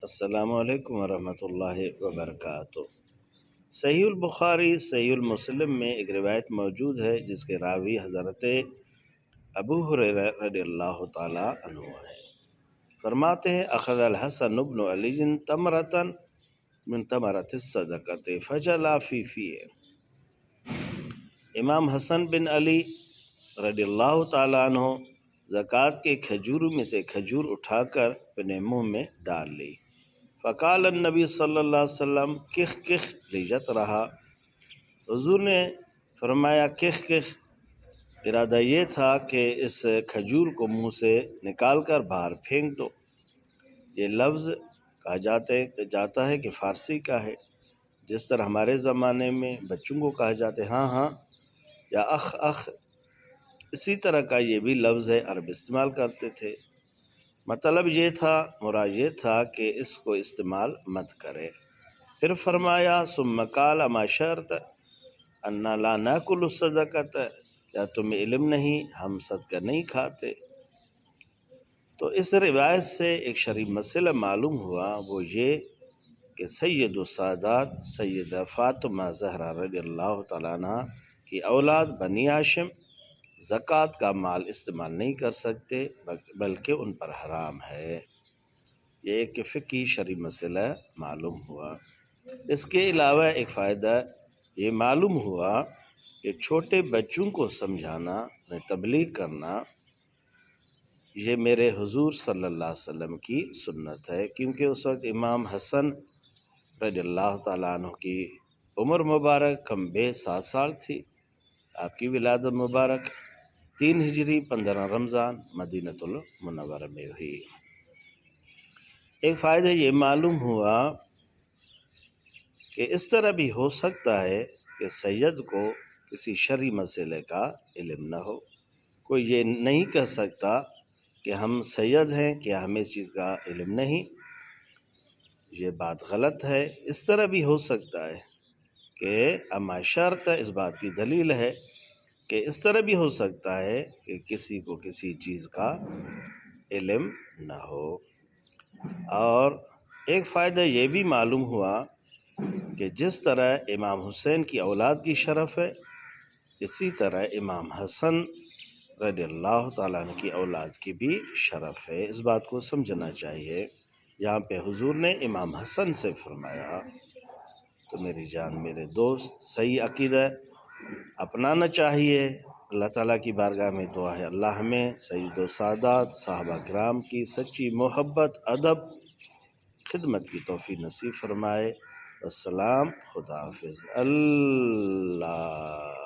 السلام علیکم ورحمۃ اللہ وبرکاتہ۔ صحیح البخاری صحیح المسلم میں ایک روایت موجود ہے جس کے راوی حضرت ابو ہریرہ رضی اللہ تعالی عنہ ہے۔ فرماتے ہیں اخذ الحسن بن علی تمرۃ من تمرۃ الصدقۃ فجلا فی فیہ۔ امام حسن بن علی رضی اللہ تعالی عنہ زکوٰۃ کے کھجوروں میں سے کھجور اٹھا کر اپنے منہ میں ڈال لی۔ فقال النبی صلی اللہ علیہ وسلم کخ کخ لیجت رہا۔ حضور نے فرمایا کخ کخ، ارادہ یہ تھا کہ اس کھجور کو منہ سے نکال کر باہر پھینک دو۔ یہ لفظ کہا جاتا ہے کہ فارسی کا ہے، جس طرح ہمارے زمانے میں بچوں کو کہا جاتا ہے ہاں ہاں یا اخ اخ، اسی طرح کا یہ بھی لفظ ہے، عرب استعمال کرتے تھے۔ مطلب یہ تھا، مراد یہ تھا کہ اس کو استعمال مت کرے۔ پھر فرمایا ثم قال اما شرط ان لا ناکل الصدقۃ، کیا تمہیں علم نہیں ہم صدقہ نہیں کھاتے؟ تو اس روایت سے ایک شرعی مسئلہ معلوم ہوا، وہ یہ کہ سید السادات سیدہ فاطمہ زہرا رضی اللہ تعالیٰ عنہ کی اولاد بنی ہاشم زکوٰۃ کا مال استعمال نہیں کر سکتے، بلکہ ان پر حرام ہے۔ یہ ایک فقہی شرعی مسئلہ معلوم ہوا۔ اس کے علاوہ ایک فائدہ یہ معلوم ہوا کہ چھوٹے بچوں کو سمجھانا، تبلیغ کرنا، یہ میرے حضور صلی اللہ علیہ وسلم کی سنت ہے، کیونکہ اس وقت امام حسن رضی اللہ تعالیٰ عنہ کی عمر مبارک کم بے 7 سال تھی۔ آپ کی ولادت مبارک 3 ہجری 15 رمضان مدینہ المنورہ میں ہوئی۔ ایک فائدہ یہ معلوم ہوا کہ اس طرح بھی ہو سکتا ہے کہ سید کو کسی شرعی مسئلے کا علم نہ ہو، کوئی یہ نہیں کہہ سکتا کہ ہم سید ہیں کہ ہمیں اس چیز کا علم نہیں، یہ بات غلط ہے۔ اس طرح بھی ہو سکتا ہے کہ اما شرط اس بات کی دلیل ہے کہ اس طرح بھی ہو سکتا ہے کہ کسی کو کسی چیز کا علم نہ ہو۔ اور ایک فائدہ یہ بھی معلوم ہوا کہ جس طرح امام حسین کی اولاد کی شرف ہے، اسی طرح امام حسن رضی اللہ تعالیٰ عنہ کی اولاد کی بھی شرف ہے۔ اس بات کو سمجھنا چاہیے۔ یہاں پہ حضور نے امام حسن سے فرمایا۔ تو میری جان میرے دوست، صحیح عقیدہ اپنانا چاہیے۔ اللہ تعالیٰ کی بارگاہ میں دعا ہے اللہ ہمیں سید و سادات صحابہ کرام کی سچی محبت، ادب، خدمت کی توفیق نصیب فرمائے۔ السلام، خدا حافظ، اللہ